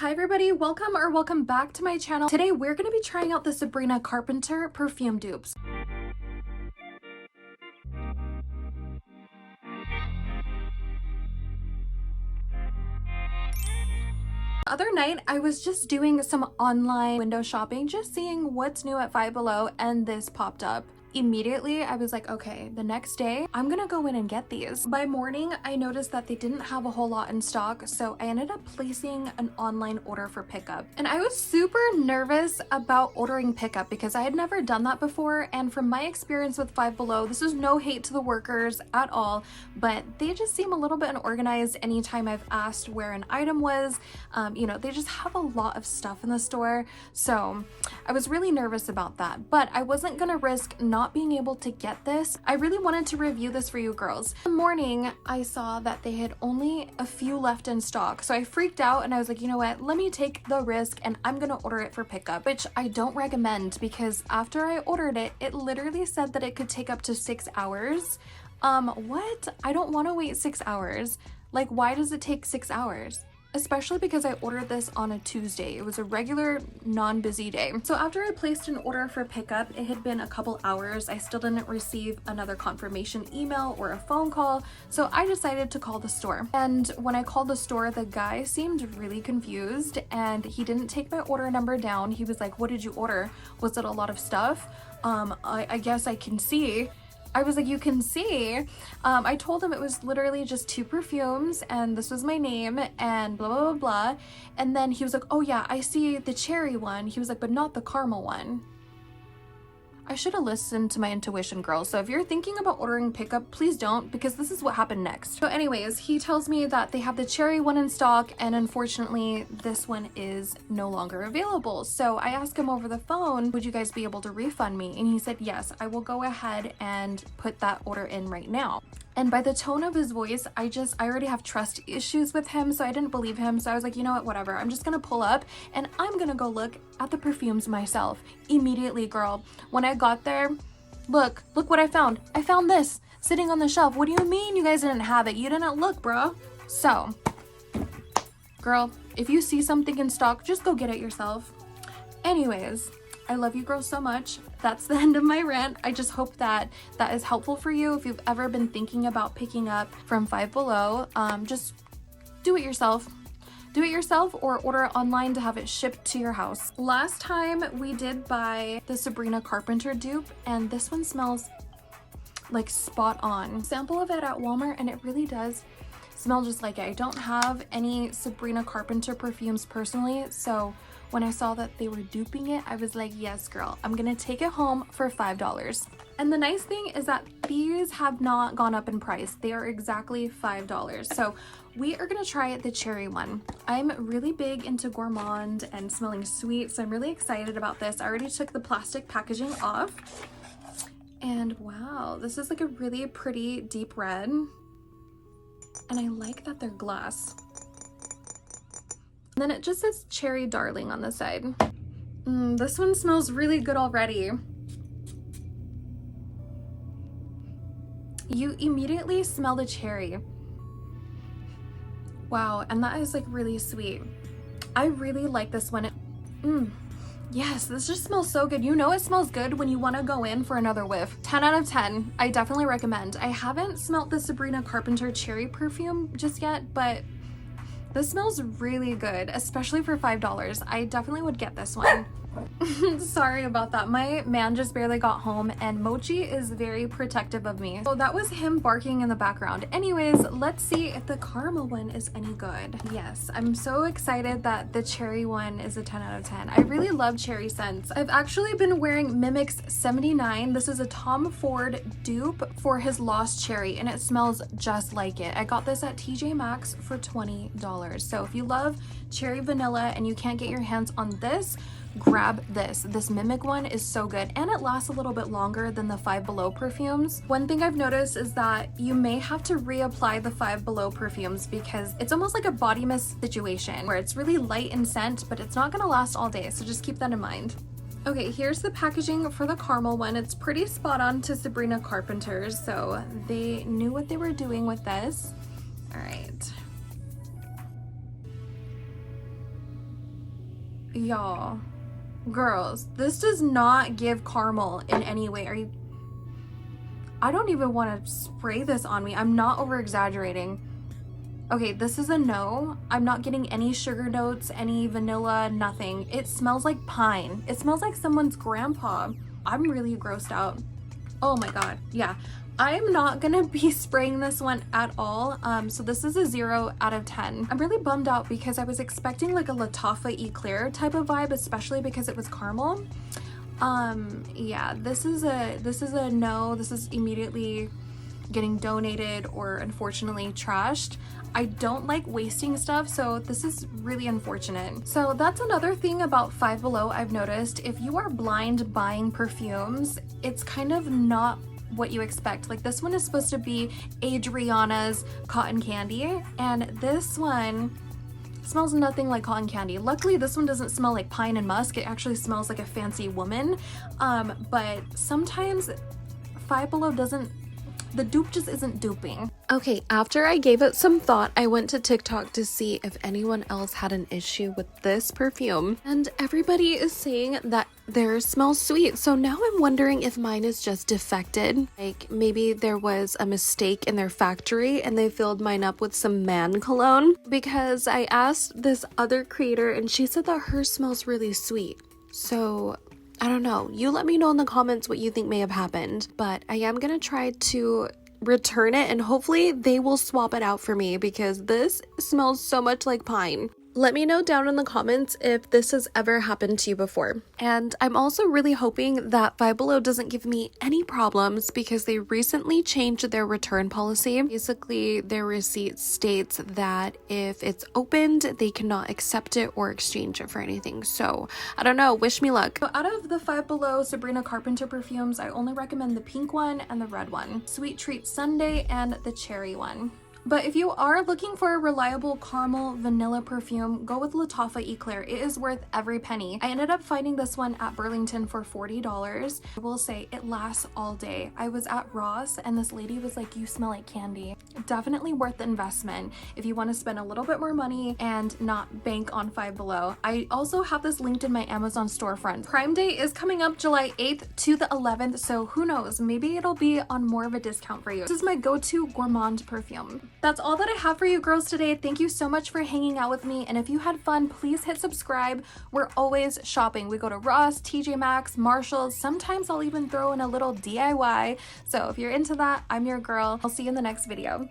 Hi everybody, welcome back to my channel. Today we're going to be trying out the Sabrina Carpenter perfume dupes. The other night I was just doing some online window shopping, just seeing what's new at Five Below, and this popped up. Immediately I was like, okay, the next day I'm gonna go in and get these. By morning I noticed that they didn't have a whole lot in stock, so I ended up placing an online order for pickup. And I was super nervous about ordering pickup because I had never done that before, and from my experience with Five Below, this is no hate to the workers at all, but they just seem a little bit unorganized anytime I've asked where an item was. You know, they just have a lot of stuff in the store, so I was really nervous about that, but I wasn't gonna risk not being able to get this. I really wanted to review this for you girls. In the morning, I saw that they had only a few left in stock, so I freaked out and I was like, you know what, let me take the risk and I'm gonna order it for pickup, which I don't recommend because after I ordered it, it literally said that it could take up to 6 hours. What? I don't want to wait 6 hours. Like, why does it take 6 hours? Especially because I ordered this on a Tuesday. It was a regular, non-busy day. So after I placed an order for pickup, it had been a couple hours. I still didn't receive another confirmation email or a phone call, so I decided to call the store. And when I called the store, the guy seemed really confused and he didn't take my order number down. He was like, what did you order? Was it a lot of stuff? I guess I can see. I was like, you can see. I told him it was literally just 2 perfumes and this was my name and blah, blah, blah, blah. And then he was like, oh yeah, I see the cherry one. He was like, but not the caramel one. I should have listened to my intuition, girls. So if you're thinking about ordering pickup, please don't, because this is what happened next. So anyways, he tells me that they have the cherry one in stock and unfortunately this one is no longer available. So I asked him over the phone, would you guys be able to refund me? And he said, yes, I will go ahead and put that order in right now. And by the tone of his voice, I already have trust issues with him, so I didn't believe him. So I was like, you know what, whatever. I'm just gonna pull up and I'm gonna go look at the perfumes myself. Immediately, girl. When I got there, look what I found. I found this sitting on the shelf. What do you mean you guys didn't have it? You didn't look, bro. So, girl, if you see something in stock, just go get it yourself. Anyways, I love you girls so much. That's the end of my rant. I just hope that that is helpful for you. If you've ever been thinking about picking up from Five Below, just do it yourself. Do it yourself or order it online to have it shipped to your house. Last time we did buy the Sabrina Carpenter dupe and this one smells like spot on. Sample of it at Walmart and it really does smell just like it. I don't have any Sabrina Carpenter perfumes personally, so when I saw that they were duping it, I was like, yes, girl, I'm gonna take it home for $5. And the nice thing is that these have not gone up in price. They are exactly $5. So we are gonna try the cherry one. I'm really big into gourmand and smelling sweet, so I'm really excited about this. I already took the plastic packaging off. And wow, this is like a really pretty deep red. And I like that they're glass. And then it just says Cherry Darling on the side. This one smells really good already. You immediately smell the cherry. Wow, and that is like really sweet. I really like this one. Yes, this just smells so good. You know it smells good when you want to go in for another whiff. 10 out of 10. I definitely recommend. I haven't smelled the Sabrina Carpenter cherry perfume just yet, but this smells really good, especially for $5. I definitely would get this one. Sorry about that. My man just barely got home and Mochi is very protective of me. So that was him barking in the background. Anyways, let's see if the caramel one is any good. Yes, I'm so excited that the cherry one is a 10 out of 10. I really love cherry scents. I've actually been wearing Mimic's 79. This is a Tom Ford dupe for his Lost Cherry and it smells just like it. I got this at TJ Maxx for $20. So if you love cherry vanilla and you can't get your hands on this, grab this. This Mimic one is so good and it lasts a little bit longer than the Five Below perfumes. One thing I've noticed is that you may have to reapply the Five Below perfumes because it's almost like a body mist situation where it's really light in scent, but it's not gonna last all day, so just keep that in mind. Okay, here's the packaging for the caramel one. It's pretty spot on to Sabrina Carpenter's, so they knew what they were doing with this. All right. Y'all, girls, this does not give caramel in any way. Are you... I don't even want to spray this on me. I'm not over exaggerating. Okay, this is a no. I'm not getting any sugar notes, any vanilla, nothing. It smells like pine. It smells like someone's grandpa. I'm really grossed out. Oh my god, yeah. I'm not gonna be spraying this one at all. So this is a 0 out of 10. I'm really bummed out because I was expecting like a Lattafa Eclair type of vibe, especially because it was caramel. Yeah, this is a no. This is immediately getting donated or unfortunately trashed. I don't like wasting stuff, so this is really unfortunate. So that's another thing about Five Below I've noticed. If you are blind buying perfumes, it's kind of not what you expect. Like this one is supposed to be Adriana's cotton candy, and this one smells nothing like cotton candy. Luckily this one doesn't smell like pine and musk. It actually smells like a fancy woman. But sometimes Five Below doesn't, the dupe just isn't duping. Okay, after I gave it some thought, I went to TikTok to see if anyone else had an issue with this perfume, and everybody is saying that theirs smells sweet. So now I'm wondering if mine is just defected. Like maybe there was a mistake in their factory and they filled mine up with some man cologne, because I asked this other creator and she said that hers smells really sweet. So I don't know. You let me know in the comments what you think may have happened, but I am gonna try to return it and hopefully they will swap it out for me because this smells so much like pine. Let me know down in the comments if this has ever happened to you before. And I'm also really hoping that Five Below doesn't give me any problems because they recently changed their return policy. Basically, their receipt states that if it's opened, they cannot accept it or exchange it for anything. So I don't know, wish me luck. So out of the Five Below Sabrina Carpenter perfumes, I only recommend the pink one and the red one, Sweet Treat Sundae, and the cherry one. But if you are looking for a reliable caramel vanilla perfume, go with Lattafa Eclair. It is worth every penny. I ended up finding this one at Burlington for $40. I will say it lasts all day. I was at Ross and this lady was like, you smell like candy. Definitely worth the investment if you want to spend a little bit more money and not bank on Five Below. I also have this linked in my Amazon storefront. Prime Day is coming up July 8th to the 11th, so who knows, maybe it'll be on more of a discount for you. This is my go-to gourmand perfume. That's all that I have for you girls today. Thank you so much for hanging out with me, and if you had fun, please hit subscribe. We're always shopping. We go to Ross, TJ Maxx, Marshalls. Sometimes I'll even throw in a little DIY. So if you're into that, I'm your girl. I'll see you in the next video.